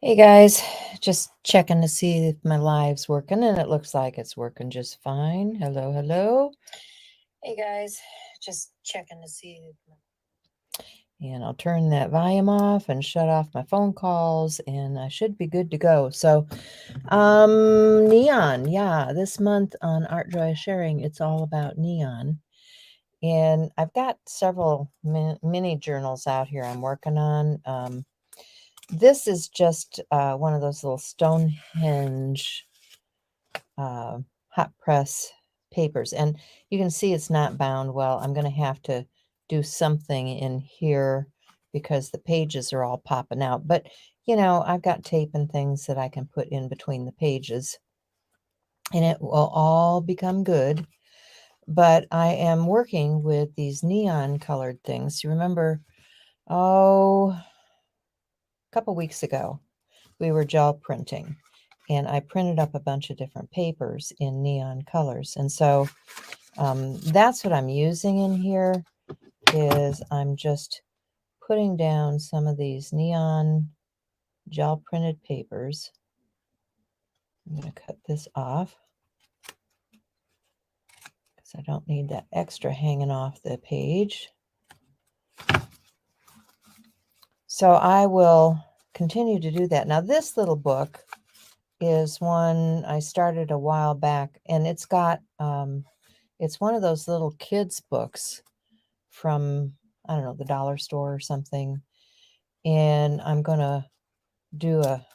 Hey guys, just checking to see if my live's working, and it looks like it's working just fine. Hello, hello. Hey guys, just checking to see and I'll turn that volume off and shut off my phone calls, and I should be good to go. So, neon, yeah, this month on Art Joy Sharing, it's all about neon. And I've got several mini journals out here I'm working on. This is just one of those little Stonehenge hot press papers. And you can see it's not bound well. I'm going to have to do something in here because the pages are all popping out. But, you know, I've got tape and things that I can put in between the pages. And it will all become good. But I am working with these neon colored things. You remember, a couple weeks ago, we were gel printing, and I printed up a bunch of different papers in neon colors. And so that's what I'm using in here is I'm just putting down some of these neon gel printed papers. I'm going to cut this off because I don't need that extra hanging off the page. So I will continue to do that. Now this little book is one I started a while back, and it's got it's one of those little kids books from, I don't know, the dollar store or something. And I'm going to do a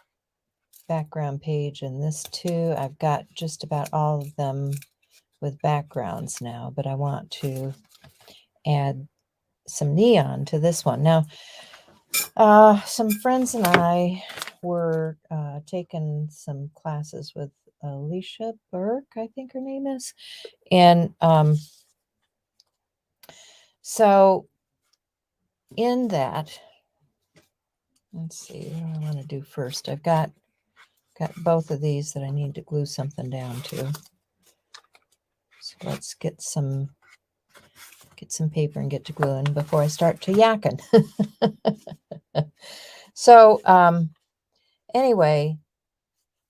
background page in this too. I've got just about all of them with backgrounds now, but I want to add some neon to this one. Now, some friends and I were taking some classes with Alicia Burke, I think her name is. And so in that, let's see, what do I want to do first? I've got both of these that I need to glue something down to. So let's get some paper and get to gluing before I start to yakking. So anyway,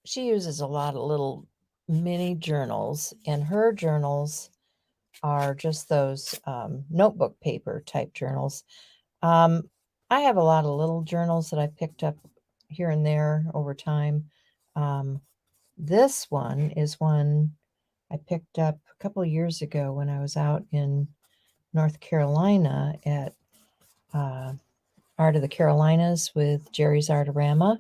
she uses a lot of little mini journals, and her journals are just those notebook paper type journals. I have a lot of little journals that I picked up here and there over time. This one is one I picked up a couple of years ago when I was out in North Carolina at Art of the Carolinas with Jerry's Artorama.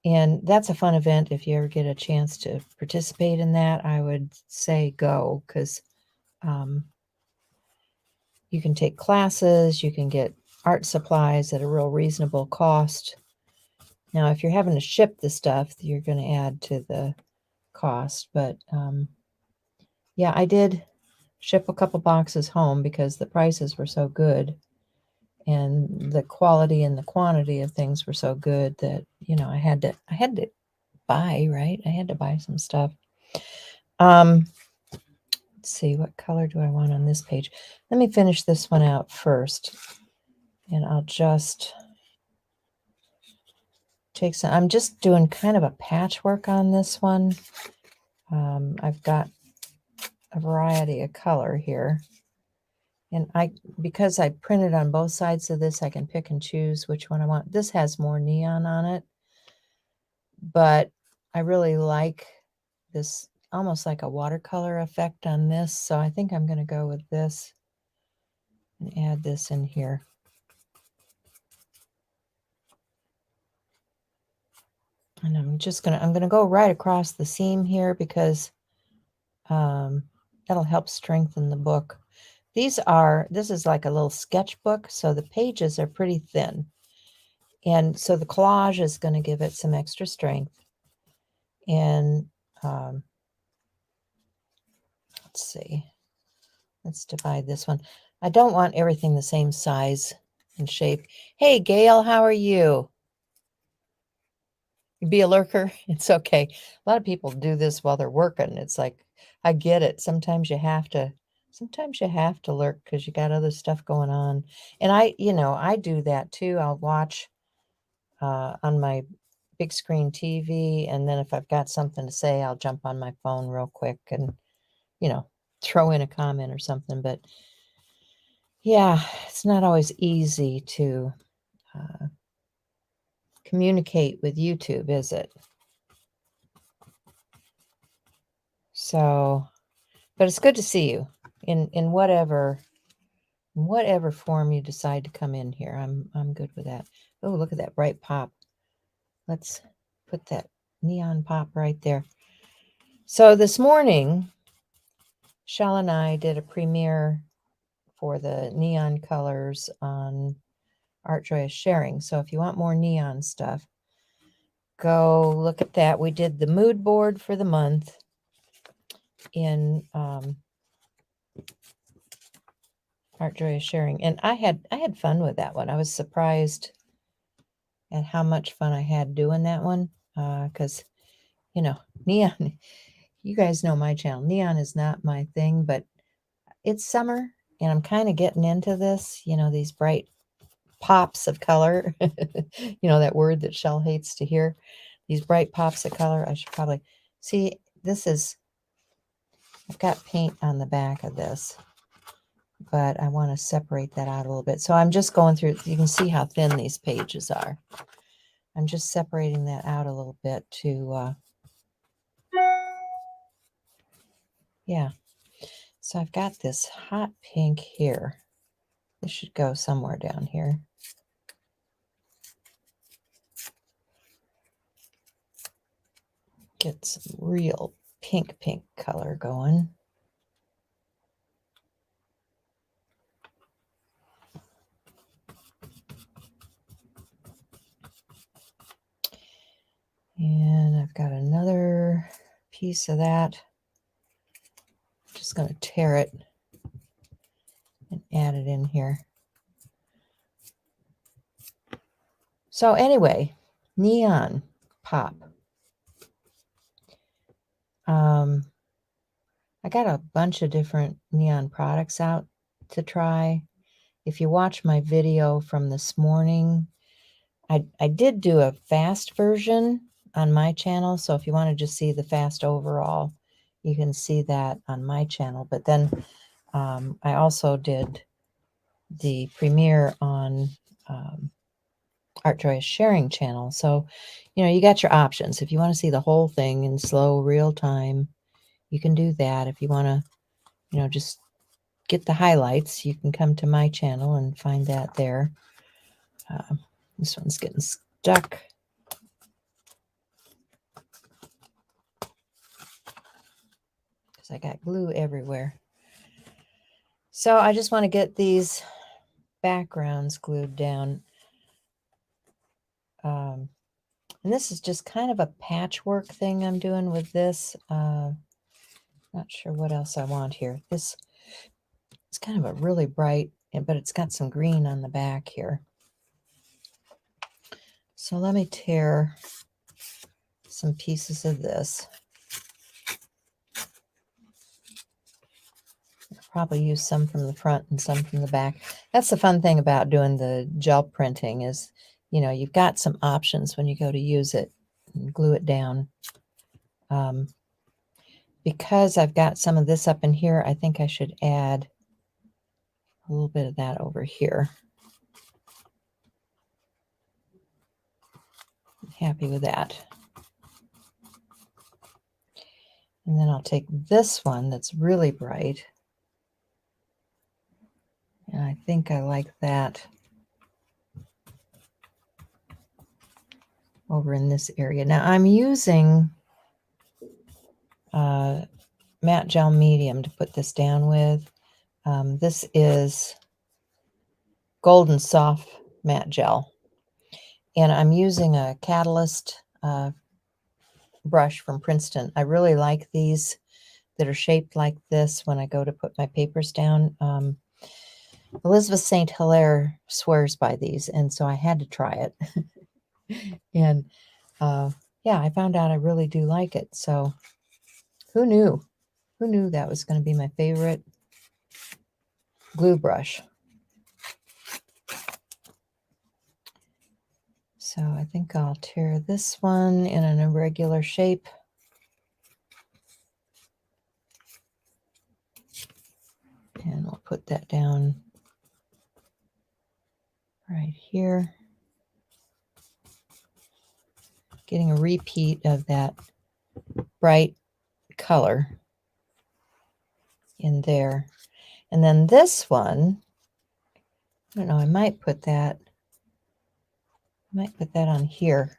And that's a fun event. If you ever get a chance to participate in that, I would say go, because you can take classes, you can get art supplies at a real reasonable cost. Now, if you're having to ship the stuff, you're going to add to the cost. But yeah, I did ship a couple boxes home because the prices were so good and the quality and the quantity of things were so good that, you know, I had to buy, right? I had to buy some stuff. Let's see, what color do I want on this page? Let me finish this one out first, and I'll just take some. I'm just doing kind of a patchwork on this one. I've got a variety of color here, and because I printed on both sides of this, I can pick and choose which one I want. This has more neon on it, but I really like this, almost like a watercolor effect on this. So I think I'm going to go with this and add this in here. And I'm going to go right across the seam here because that'll help strengthen the book. This is like a little sketchbook, so the pages are pretty thin. And so the collage is going to give it some extra strength. And let's see. Let's divide this one. I don't want everything the same size and shape. Hey, Gail, how are you? You be a lurker? It's okay. A lot of people do this while they're working. It's like, I get it. Sometimes you have to lurk because you got other stuff going on. And I do that too. I'll watch on my big screen TV, and then if I've got something to say, I'll jump on my phone real quick and, you know, throw in a comment or something. But yeah, it's not always easy to communicate with YouTube, is it? So, but it's good to see you in whatever form you decide to come in here. I'm good with that. Oh, look at that bright pop. Let's put that neon pop right there. So this morning, Shell and I did a premiere for the neon colors on Art Joyous Sharing. So if you want more neon stuff, go look at that. We did the mood board for the month in Art Joyous Sharing, and I had fun with that one. I was surprised at how much fun I had doing that one, because you know, neon. You guys know my channel. Neon is not my thing, but it's summer, and I'm kind of getting into this. You know, these bright pops of color. You know, that word that Shell hates to hear. These bright pops of color. I should probably see. I've got paint on the back of this, but I want to separate that out a little bit. So I'm just going through. You can see how thin these pages are. I'm just separating that out a little bit to, yeah. So I've got this hot pink here. This should go somewhere down here. Get some real pink color going. And I've got another piece of that. Just going to tear it and add it in here. So anyway, neon pop. I got a bunch of different neon products out to try. If you watch my video from this morning, I did do a fast version on my channel. So if you want to just see the fast overall, you can see that on my channel. But then I also did the premiere on Art Joyous Sharing channel. So, you know, you got your options. If you want to see the whole thing in slow, real time, you can do that. If you want to, you know, just get the highlights, you can come to my channel and find that there. This one's getting stuck. Because I got glue everywhere. So I just want to get these backgrounds glued down. And this is just kind of a patchwork thing I'm doing with this. Not sure what else I want here. This is kind of a really bright, but it's got some green on the back here. So let me tear some pieces of this. I'll probably use some from the front and some from the back. That's the fun thing about doing the gel printing is, you know, you've got some options when you go to use it and glue it down. Because I've got some of this up in here, I think I should add a little bit of that over here. I'm happy with that. And then I'll take this one that's really bright. And I think I like that over in this area. Now I'm using matte gel medium to put this down with. This is Golden Soft matte gel. And I'm using a Catalyst brush from Princeton. I really like these that are shaped like this when I go to put my papers down. Elizabeth St. Hilaire swears by these, and so I had to try it. And yeah, I found out I really do like it. So who knew? Who knew that was going to be my favorite glue brush? So I think I'll tear this one in an irregular shape. And we'll put that down right here. Getting a repeat of that bright color in there. And then this one, I don't know, I might put that on here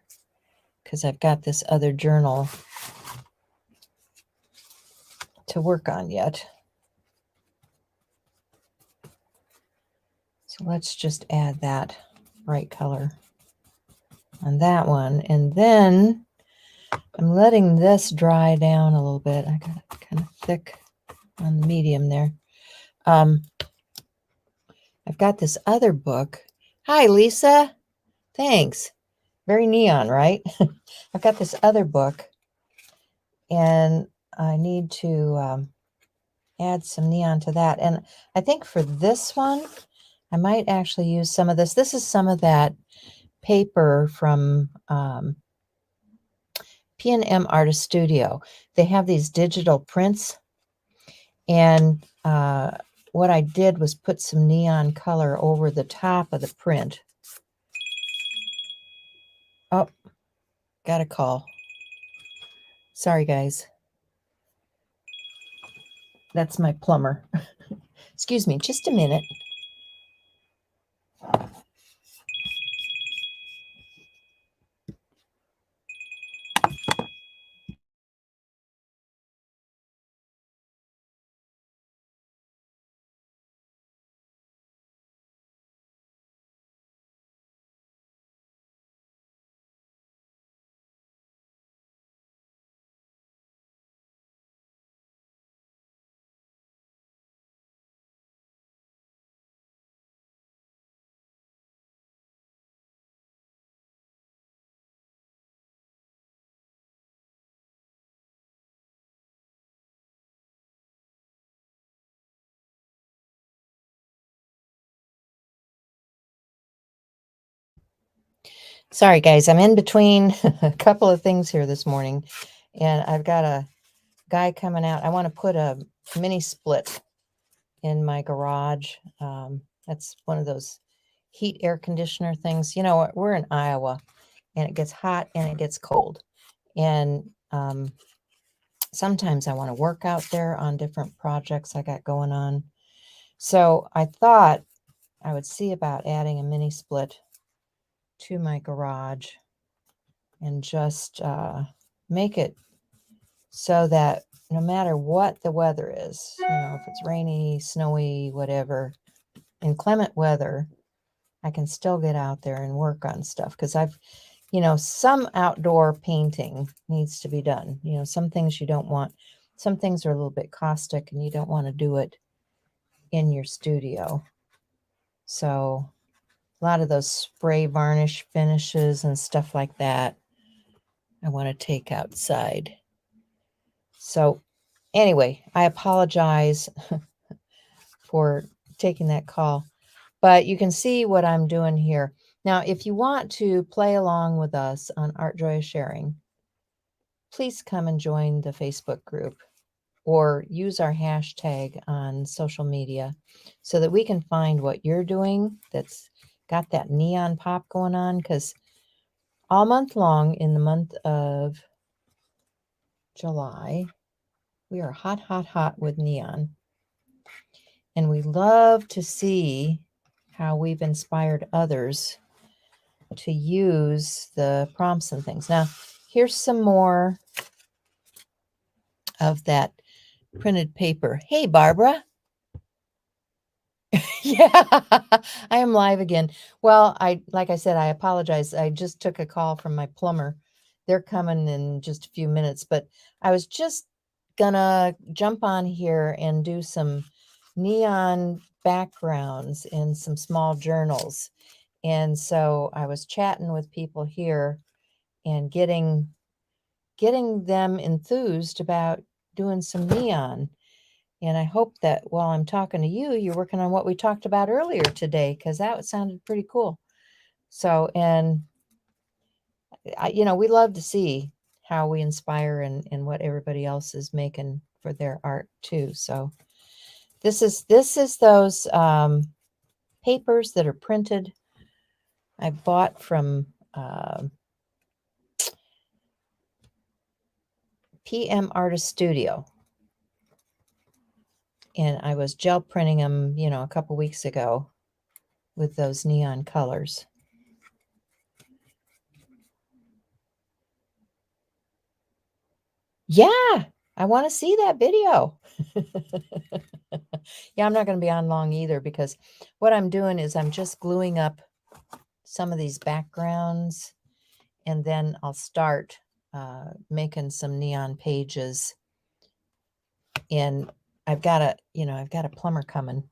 because I've got this other journal to work on yet. So let's just add that bright color on that one. And then I'm letting this dry down a little bit. I got it kind of thick on the medium there. I've got this other book. Hi, Lisa. Thanks. Very neon, right? I've got this other book, and I need to add some neon to that. And I think for this one, I might actually use some of this. This is some of that paper from P&M Artist Studio. They have these digital prints, and what I did was put some neon color over the top of the print. Oh, got a call. Sorry, guys. That's my plumber. Excuse me, just a minute. Sorry, guys, I'm in between a couple of things here this morning, and I've got a guy coming out. I want to put a mini split in my garage. That's one of those heat air conditioner things. You know, we're in Iowa, and it gets hot and it gets cold. And sometimes I want to work out there on different projects I got going on. So I thought I would see about adding a mini split to my garage and just make it so that no matter what the weather is, you know, if it's rainy, snowy, whatever, inclement weather, I can still get out there and work on stuff. Because some outdoor painting needs to be done. You know, some things you don't want, some things are a little bit caustic and you don't want to do it in your studio. So a lot of those spray varnish finishes and stuff like that, I want to take outside. So anyway, I apologize for taking that call, but you can see what I'm doing here. Now, if you want to play along with us on Art Joy of Sharing, please come and join the Facebook group or use our hashtag on social media so that we can find what you're doing that's got that neon pop going on, because all month long in the month of July, we are hot, hot, hot with neon. And we love to see how we've inspired others to use the prompts and things. Now, here's some more of that printed paper. Hey, Barbara. Yeah, I am live again. Well, like I said, I apologize. I just took a call from my plumber. They're coming in just a few minutes, but I was just gonna jump on here and do some neon backgrounds in some small journals. And so I was chatting with people here and getting them enthused about doing some neon. And I hope that while I'm talking to you, you're working on what we talked about earlier today, because that sounded pretty cool. So, and we love to see how we inspire and what everybody else is making for their art too. So this is those papers that are printed. I bought from PM Artist Studio. And I was gel printing them, a couple weeks ago with those neon colors. Yeah, I want to see that video. Yeah, I'm not going to be on long either, because what I'm doing is I'm just gluing up some of these backgrounds, and then I'll start making some neon pages. And I've got a plumber coming,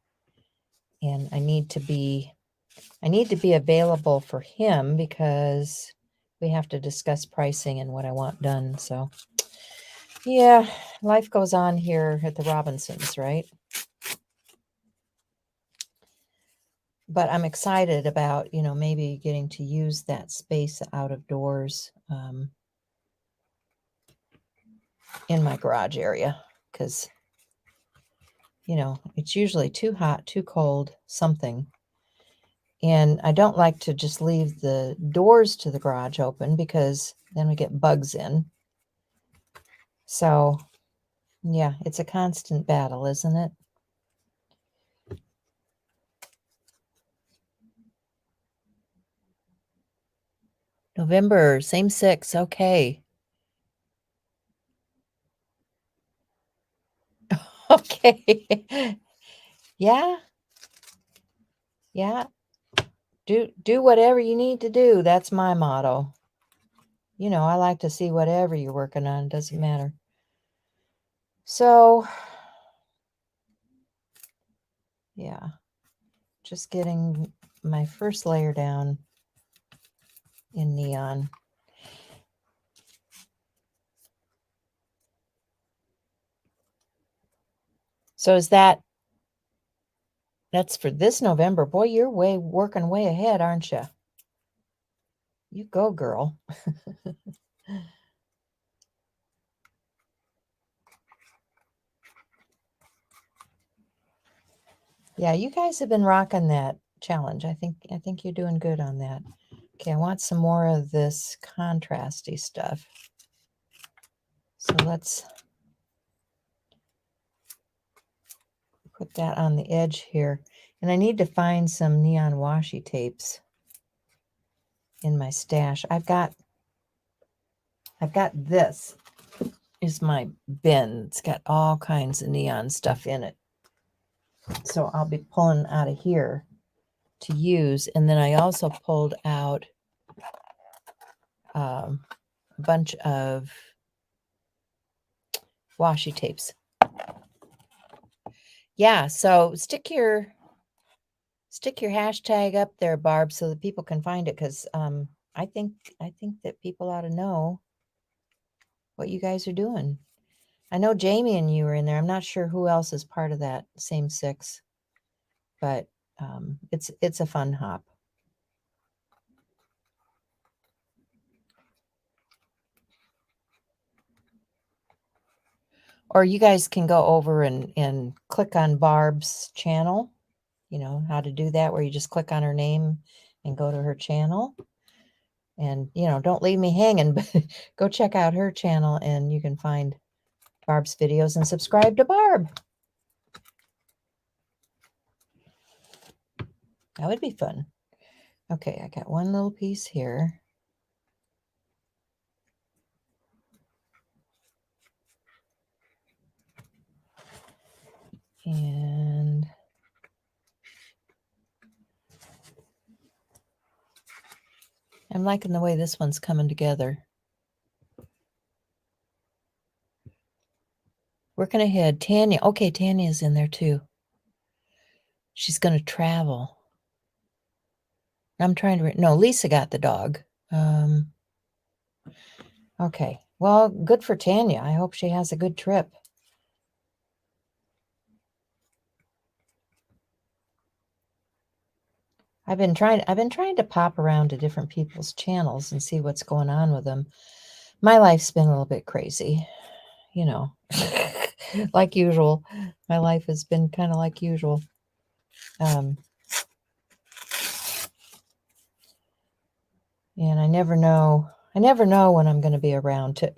and I need to be available for him because we have to discuss pricing and what I want done. So yeah, life goes on here at the Robinsons, right? But I'm excited about, maybe getting to use that space out of doors in my garage area, because, it's usually too hot, too cold, something. And I don't like to just leave the doors to the garage open, because then we get bugs in. So yeah, it's a constant battle, isn't it? November, same 6. Okay. Okay. Yeah. Yeah. Do whatever you need to do. That's my motto. I like to see whatever you're working on. It doesn't matter. So, yeah. Just getting my first layer down in neon. So that's for this November. Boy, you're working way ahead, aren't you? You go, girl. Yeah, you guys have been rocking that challenge. I think you're doing good on that. Okay, I want some more of this contrasty stuff. So let's put that on the edge here. And I need to find some neon washi tapes in my stash. I've got this is my bin. It's got all kinds of neon stuff in it. So I'll be pulling out of here to use. And then I also pulled out a bunch of washi tapes. Yeah, so stick your hashtag up there, Barb, so that people can find it, because I think that people ought to know what you guys are doing. I know Jamie and you were in there. I'm not sure who else is part of that same 6, but it's a fun hop. Or you guys can go over and click on Barb's channel. You know how to do that, where you just click on her name and go to her channel. And, don't leave me hanging, but go check out her channel, and you can find Barb's videos and subscribe to Barb. That would be fun. Okay, I got one little piece here. And I'm liking the way this one's coming together. Working ahead. Tanya. Okay, Tanya's in there too. She's going to travel. I'm trying to... No, Lisa got the dog. Okay. Well, good for Tanya. I hope she has a good trip. I've been trying to pop around to different people's channels and see what's going on with them. My life's been a little bit crazy, you know, like usual. My life has been kind of like usual. And I never know when I'm going to be around to,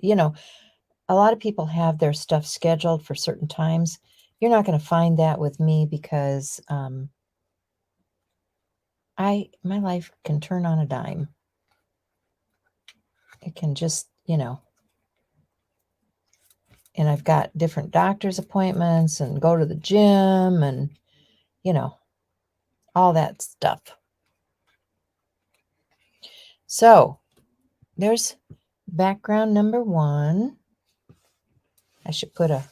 a lot of people have their stuff scheduled for certain times. You're not going to find that with me because my life can turn on a dime. It can just, and I've got different doctor's appointments and go to the gym and, all that stuff. So there's background number 1. I should put a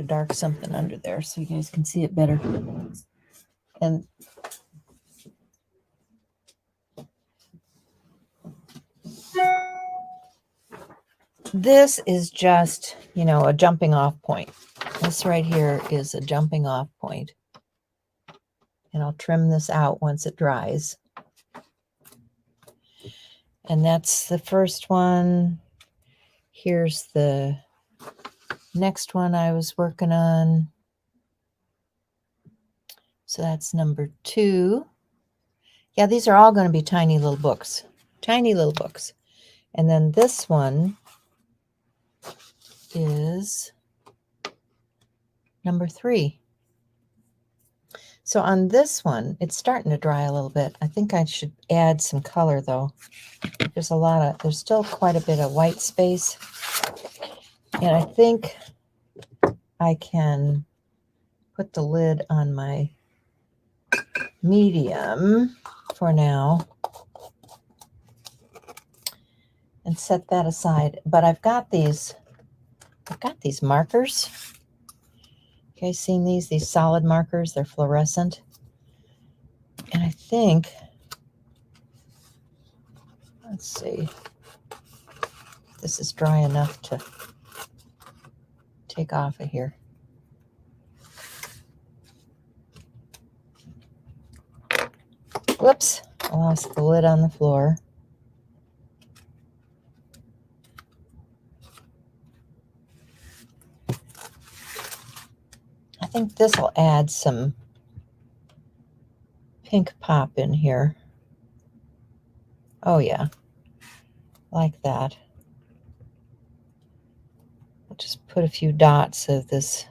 dark something under there so you guys can see it better. And this is just, a jumping off point. This right here is a jumping off point. And I'll trim this out once it dries. And that's the first one. Here's the next one I was working on. So that's number 2. Yeah, these are all going to be tiny little books. Tiny little books. And then this one is number 3. So on this one, it's starting to dry a little bit. I think I should add some color though. There's still quite a bit of white space. And I think I can put the lid on my medium for now and set that aside. But I've got these markers. You guys seen these solid markers? They're fluorescent. And I think, let's see, this is dry enough to take off of here. Whoops, I lost the lid on the floor. I think this will add some pink pop in here. Oh yeah, like that. I'll just put a few dots of this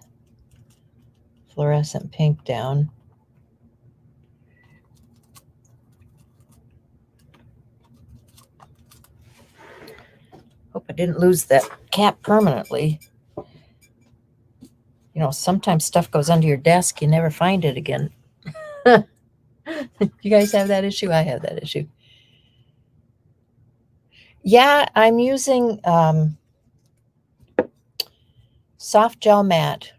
fluorescent pink down. Hope I didn't lose that cap permanently. Sometimes stuff goes under your desk, you never find it again. You guys have that issue? I have that issue. Yeah, I'm using soft gel matte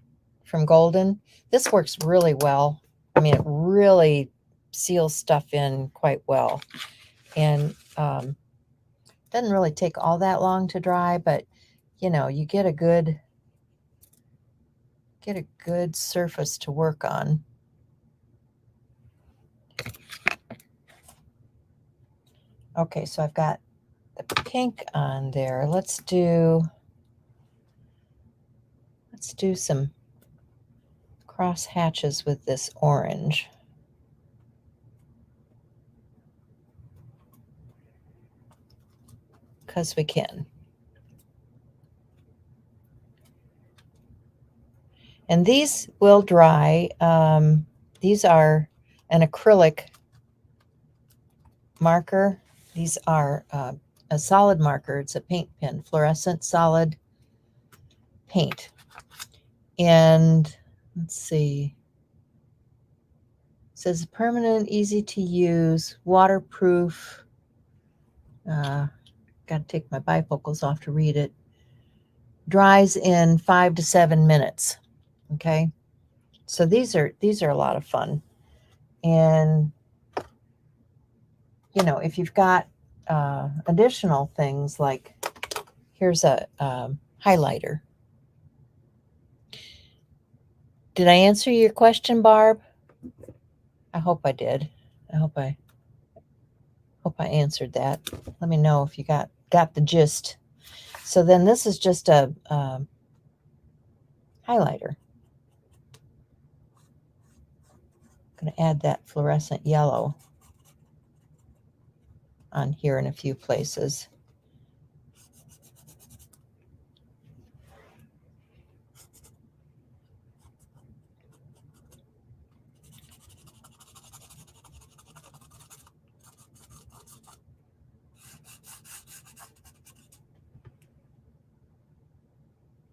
from Golden. This works really well. I mean, it really seals stuff in quite well. And doesn't really take all that long to dry, but you get a good surface to work on. Okay, so I've got the pink on there. Let's do some cross hatches with this orange. Because we can. And these will dry. These are an acrylic marker. These are a solid marker. It's a paint pen, fluorescent solid paint. And let's see. It says permanent, easy to use, waterproof. Got to take my bifocals off to read it. Dries in 5 to 7 minutes. Okay, so these are a lot of fun. And if you've got additional things, like here's a highlighter. Did I answer your question, Barb? I hope I did. I hope I answered that. Let me know if you got the gist. So then this is just a highlighter. I'm going to add that fluorescent yellow on here in a few places.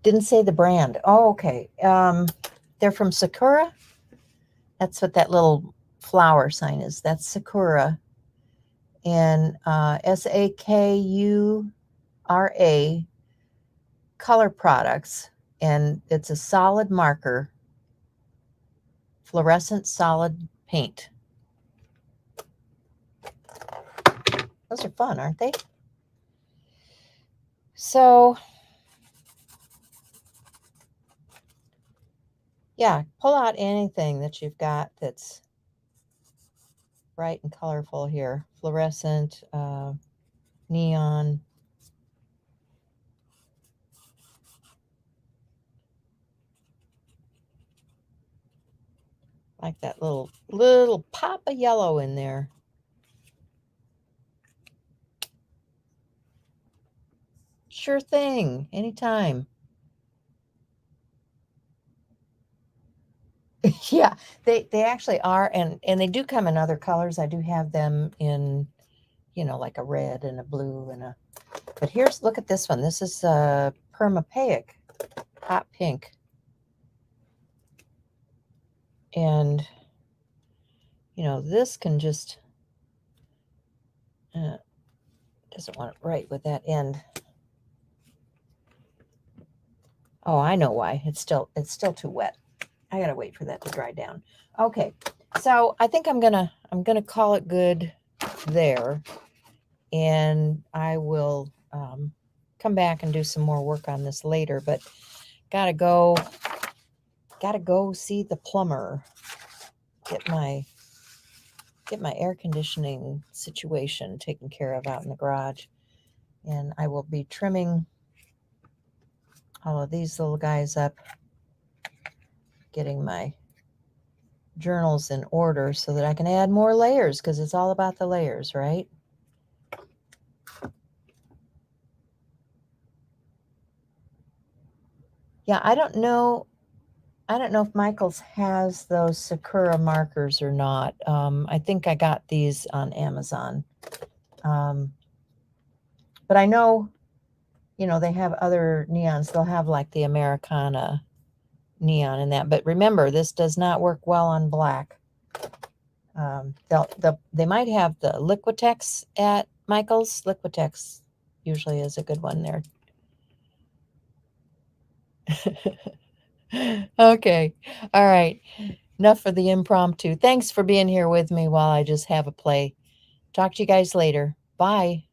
Didn't say the brand. Oh, okay. They're from Sakura. That's what that little flower sign is. That's Sakura. And Sakura Color Products. And it's a solid marker, fluorescent solid paint. Those are fun, aren't they? So, yeah, pull out anything that you've got that's bright and colorful here. Fluorescent, neon. Like that little pop of yellow in there. Sure thing, anytime. Yeah, they actually are, and they do come in other colors. I do have them in, like a red and a blue and a. But look at this one. This is Perma Paic, hot pink, and this can just doesn't want it right with that end. Oh, I know why. It's still too wet. I gotta wait for that to dry down. Okay, so I think I'm gonna call it good there, and I will come back and do some more work on this later. But gotta go see the plumber. Get my air conditioning situation taken care of out in the garage, and I will be trimming all of these little guys up, getting my journals in order so that I can add more layers, because it's all about the layers, right? Yeah, I don't know if Michael's has those Sakura markers or not. I think I got these on Amazon. But I know, they have other neons. They'll have like the Americana neon in that. But remember, this does not work well on black. They might have the Liquitex at Michael's. Liquitex usually is a good one there. Okay. All right. Enough for the impromptu. Thanks for being here with me while I just have a play. Talk to you guys later. Bye.